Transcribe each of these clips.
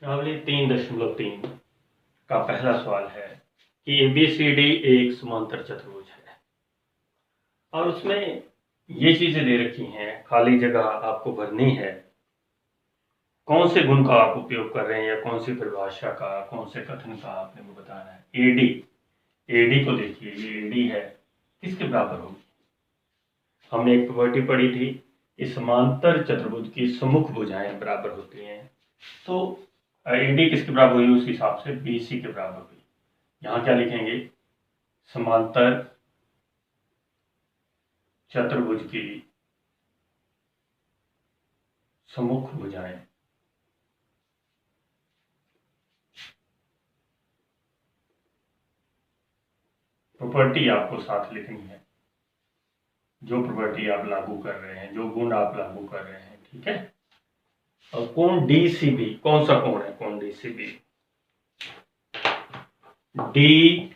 अगले 3.3 का पहला सवाल है कि ABCD एक समांतर चतुर्भुज है और उसमें ये चीजें दे रखी हैं, खाली जगह आपको भरनी है। कौन से गुण का आप उपयोग कर रहे हैं या कौन सी परिभाषा का, कौन से कथन का आपने को बताना है। एडी को देखिए, ये एडी है, किसके बराबर होगी। हमने एक प्रॉपर्टी पढ़ी थी कि समांतर चतुर्भुज की सम्मुख भुजाएं बराबर होती हैं, तो एडी किसके बराबर हुई, उस हिसाब से BC के बराबर हुई। यहां क्या लिखेंगे, समांतर चतुर्भुज की सम्मुख भुजाएं प्रॉपर्टी आपको साथ लिखनी है, जो प्रॉपर्टी आप लागू कर रहे हैं, जो गुण आप लागू कर रहे हैं, ठीक है। और कोण DCB, कौन सा कोण है कोण DCB, डी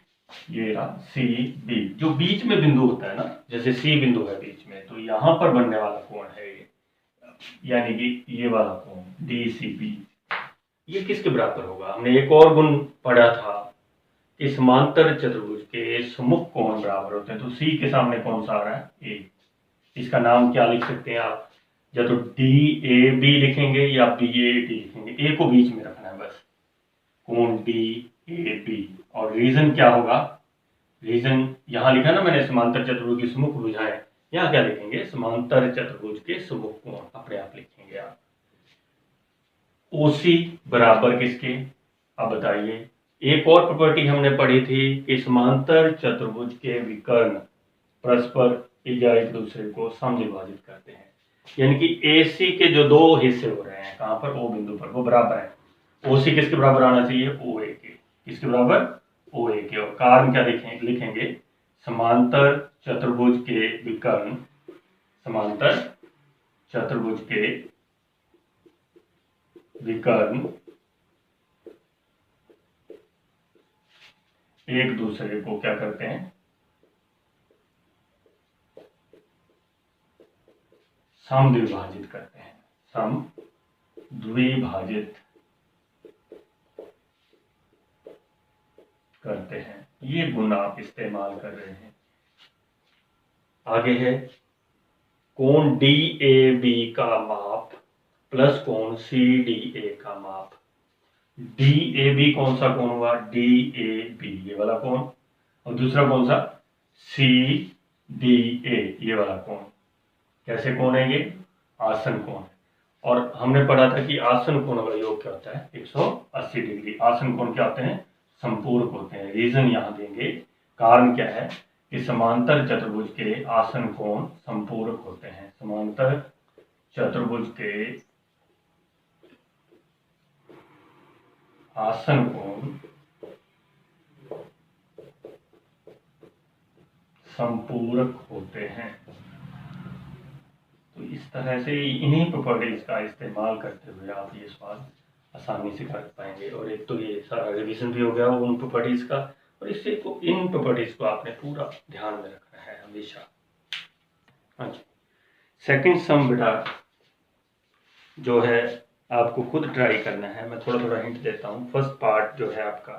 ये रहा CB, जो बीच में बिंदु होता है ना, जैसे C बिंदु है बीच में, तो यहां पर बनने वाला कोण है ये, यानी कि ये वाला कोण DCB, ये किसके बराबर होगा। हमने एक और गुण पढ़ा था कि समांतर चतुर्भुज के सम्मुख कोण बराबर होते हैं, तो C के सामने कौन सा आ रहा है, A। इसका नाम क्या लिख सकते हैं आप, या तो DAB लिखेंगे या BAD लिखेंगे, A को बीच में रखना है बस, कोण DAB। और रीजन क्या होगा, रीजन यहां लिखा ना मैंने, समांतर चतुर्भुज की सम्मुख भुजाएं, यहां क्या लिखेंगे, समांतर चतुर्भुज के सम्मुख कोण, अपने आप लिखेंगे आप। OC बराबर किसके, अब बताइए। एक और प्रॉपर्टी हमने पढ़ी थी कि समांतर चतुर्भुज के विकर्ण परस्पर या एक दूसरे को समविभाजित करते हैं, यानी कि AC के जो दो हिस्से हो रहे हैं कहां पर, O बिंदु पर, वो बराबर है। OC किसके बराबर आना चाहिए, OA के, किसके बराबर, OA के। और कारण क्या लिखेंगे, समांतर चतुर्भुज के विकर्ण, समांतर चतुर्भुज के विकर्ण एक दूसरे को क्या करते हैं, समद्विभाजित करते हैं, समद्विभाजित करते हैं। ये गुण आप इस्तेमाल कर रहे हैं। आगे है कोण DAB का माप प्लस कोण CDA का माप। DAB कौन सा कोण हुआ, DAB ये वाला कोण, और दूसरा कौन सा, CDA ये वाला कोण। कैसे कोण है ये, आसन कोण। और हमने पढ़ा था कि आसन कोण का योग क्या होता है, 180 डिग्री। आसन कोण क्या होते हैं, संपूरक होते हैं। रीजन यहां देंगे, कारण क्या है कि समांतर चतुर्भुज के आसन कोण संपूरक होते हैं। समांतर चतुर्भुज के आसन कोण संपूरक होते हैं। तो इस तरह से इन्हीं प्रॉपर्टीज का इस्तेमाल करते हुए आप ये सवाल आसानी से कर पाएंगे। और एक तो ये सारा रिवीजन भी हो गया उन प्रॉपर्टीज का, और इससे को इन प्रॉपर्टीज को आपने पूरा ध्यान में रखना है हमेशा। हाँ जी, सेकंड सम बेटा जो है आपको खुद ट्राई करना है, मैं थोड़ा थोड़ा हिंट देता हूँ। फर्स्ट पार्ट जो है आपका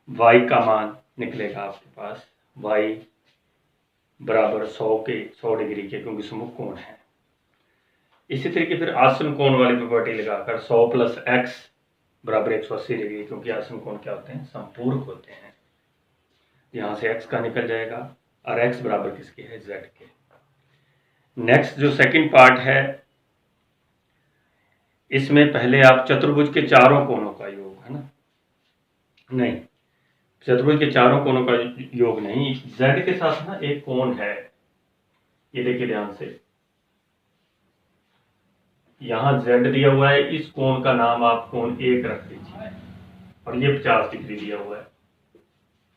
y का मान निकलेगा आपके पास, y बराबर 100 डिग्री के, क्योंकि सम्मुख कोण है। इसी तरीके फिर आसन कोण वाली प्रॉपर्टी लगाकर 100 + x बराबर 180 डिग्री, क्योंकि आसन कोण क्या होते हैं, संपूरक होते हैं। यहां से x का निकल जाएगा और x बराबर किसके है, z के। नेक्स्ट जो सेकंड पार्ट है, इसमें पहले आप चतुर्भुज के चारों कोणों का योग, है ना, नहीं, चतुर्भुज के चारों कोणों का योग नहीं, z के साथ ना एक कोण है, ये देखिए ध्यान से, यहां z दिया हुआ है, इस कोण का नाम आप कोण 1 रख दीजिए, और ये 50 डिग्री दिया हुआ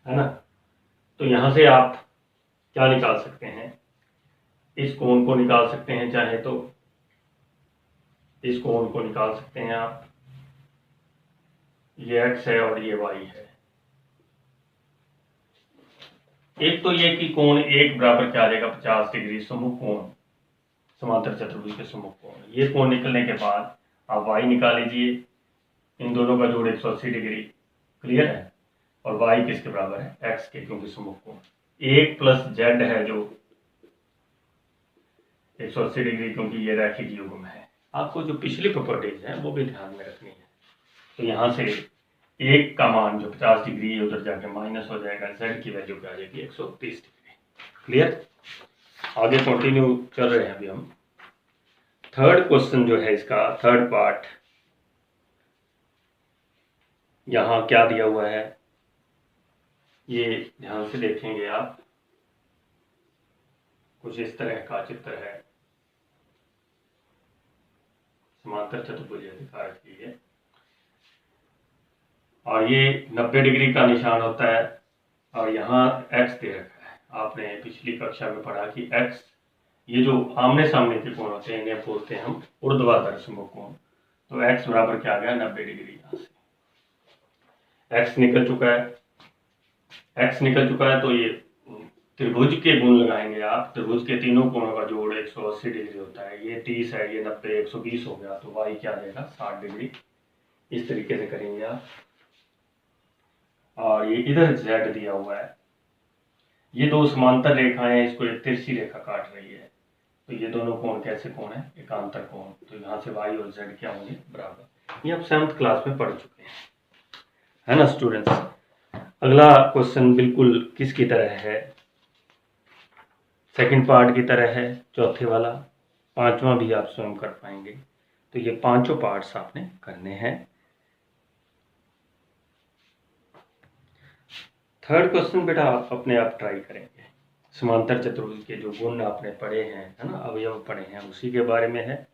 है ना। तो यहां से आप क्या निकाल सकते हैं, इस कोण को निकाल सकते हैं, चाहे तो इस कोण को निकाल सकते हैं आप, ये x है और ये y है। एक तो ये कि कोण 1 बराबर क्या आ जाएगा, 50 डिग्री, सम्मुख कोण, समांतर चतुर्भुज के सम्मुख कोण। ये कोण निकलने के बाद आप y निकाल लीजिए, इन दोनों का जोड़ 180 डिग्री, क्लियर है। और y किसके बराबर है, x के, क्योंकि सम्मुख कोण 1 प्लस z है जो 180 डिग्री, क्योंकि ये रैखिक युग्म है। आपको जो पिछली प्रॉपर्टीज है वो भी ध्यान में रखनी है। तो यहाँ से 1 का मान जो 50 डिग्री है उधर जाके माइनस हो जाएगा, z की वैल्यू क्या आ जाएगी 130 डिग्री, क्लियर। आगे कंटिन्यू चल रहे हैं अभी हम। थर्ड क्वेश्चन जो है इसका थर्ड पार्ट, यहाँ क्या दिया हुआ है ये ध्यान से देखेंगे आप। कुछ इस तरह का चित्र है, समांतर चतुर्भुज दिखा रखी है और ये 90 डिग्री का निशान होता है और यहाँ x दे रखा है। आपने पिछली कक्षा में पढ़ा कि x, ये जो आमने सामने के कोण होते हैं इन्हें बोलते हैं हम ऊर्ध्वाधर सम्मुख कोण। तो x बराबर क्या आ गया 90 डिग्री। यहाँ से x निकल चुका है तो ये त्रिभुज के गुण लगाएंगे आप। त्रिभुज के तीनों कोणों का जोड़ 180 डिग्री होता है। ये 30 है, ये 90, 120 हो गया, तो y क्या देगा 60 डिग्री। इस तरीके से करेंगे आप। और ये इधर z दिया हुआ है, ये दो समांतर रेखाएं इसको एक तिरछी रेखा काट रही है। तो ये दोनों कोण कैसे कोण है, एकांतर कोण। तो यहाँ से y और z क्या होंगे बराबर। ये आप 7th क्लास में पढ़ चुके हैं, है ना स्टूडेंट्स। अगला क्वेश्चन बिल्कुल किसकी तरह है, सेकंड पार्ट की तरह है, चौथे वाला। पांचवा भी आप स्वयं कर पाएंगे। तो ये पांचों पार्ट्स आपने करने हैं। थर्ड क्वेश्चन बेटा आप अपने आप ट्राई करेंगे। समांतर चतुर्भुज के जो गुण आपने पढ़े हैं, है ना, अवयव पढ़े हैं, उसी के बारे में है।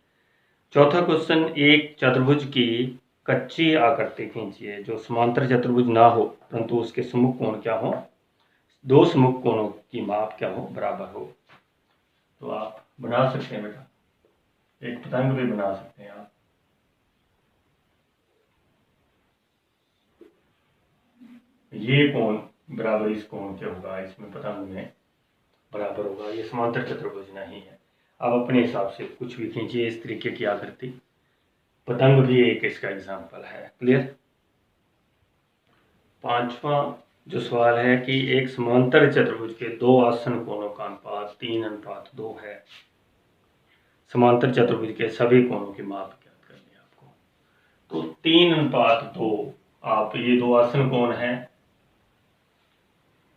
चौथा क्वेश्चन, एक चतुर्भुज की कच्ची आकृति खींचिए जो समांतर चतुर्भुज ना हो परंतु उसके सम्मुख कोण क्या हो, दो सम्मुख कोणों की माप क्या हो बराबर हो। तो आप बना सकते हैं बेटा, एक पतंग भी बना सकते हैं आप। ये कोण बराबर इस कोण के होगा, इसमें पतंग में बराबर होगा। ये समांतर चतुर्भुज नहीं है। आप अपने हिसाब से कुछ भी खींचिए इस तरीके की आकृति। पतंग भी एक इसका एग्जाम्पल है, क्लियर। पांचवा जो सवाल है कि एक समांतर चतुर्भुज के दो आसन कोणों का अनुपात 3:2 है। समांतर चतुर्भुज के सभी कोणों की माप ज्ञात करनी है आपको। तो 3:2, आप ये दो आसन कोण हैं,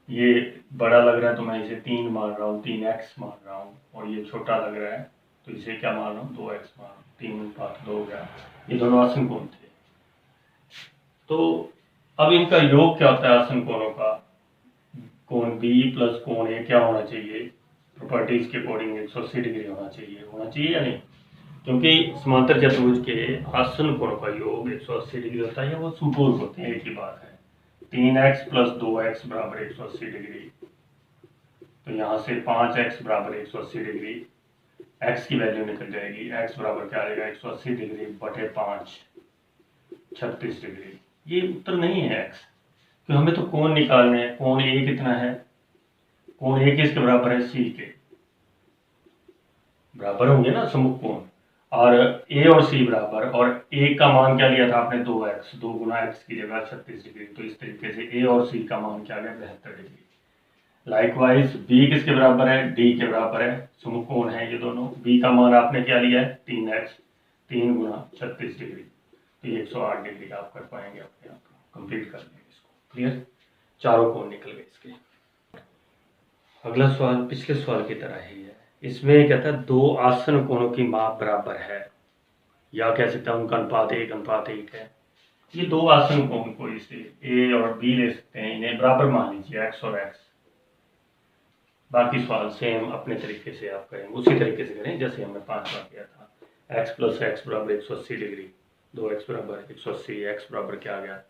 ये बड़ा लग रहा है तो मैं इसे 3 मान रहा हूँ, 3x मान रहा हूँ। और ये छोटा लग रहा है तो इसे क्या मान रहा हूँ 2x मान रहा हूँ। 3:2 हो गया। ये दोनों आसन कोण थे। तो अब इनका योग क्या होता है आसन कोणों का। कोण B प्लस कोण A क्या होना चाहिए, प्रॉपर्टीज के अकॉर्डिंग 180 डिग्री होना चाहिए या नहीं। क्योंकि समांतर चतुर्भुज के आसन कोणों का योग 180 डिग्री होता है, वो संपूर्क होते हैं, एक ही बात है। 3x प्लस 2x बराबर 180 डिग्री। तो यहाँ से 5x बराबर 180 डिग्री, x की वैल्यू निकल जाएगी। x बराबर क्या आएगा 180 डिग्री बटे 5, 36 डिग्री। ये उत्तर नहीं है x, तो हमें तो कोण निकालने हैं। कोण A कितना है, कोण A किसके बराबर है, C के बराबर होंगे ना सम्मुख कोण। और A और C बराबर, और A का मान क्या लिया था आपने 2x, 2 गुना x की जगह 36 डिग्री। तो इस तरीके से A और C का मान क्या गया 72 डिग्री। लाइकवाइज B किसके बराबर है, D के बराबर है, सम्मुख कोण है ये दोनों। B का मान आपने क्या लिया है 3x, 3 गुना 36 डिग्री, तो ये 108 डिग्री आप कर पाएंगे अपने आप। कंप्लीट कर लेंगे इसको, क्लियर। चारों कोण निकल गए इसके। अगला सवाल पिछले सवाल की तरह ही है। इसमें क्या था, दो आसन कोणों की माप बराबर है, या कह सकते हैं उनका अनुपात 1:1 है। ये दो आसन कोण को इसे A और B ले सकते हैं, इन्हें बराबर मान लीजिए x और x। बाकी सवाल सेम अपने तरीके से आप करेंगे, उसी तरीके से करें जैसे हमने 5 बार किया था। x प्लस x बराबर 180 डिग्री, 2x बराबर 180, x बराबर क्या आ गया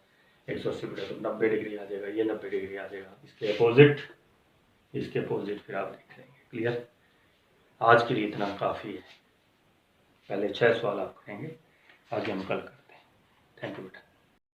180 बराबर 90 डिग्री आ जाएगा, ये 90 डिग्री आ जाएगा। इसके अपोजिट फिर आप देख लेंगे, क्लियर। आज के लिए इतना काफ़ी है। पहले 6 सवाल आप करेंगे, आगे हम कल करते हैं। थैंक यू बेटा।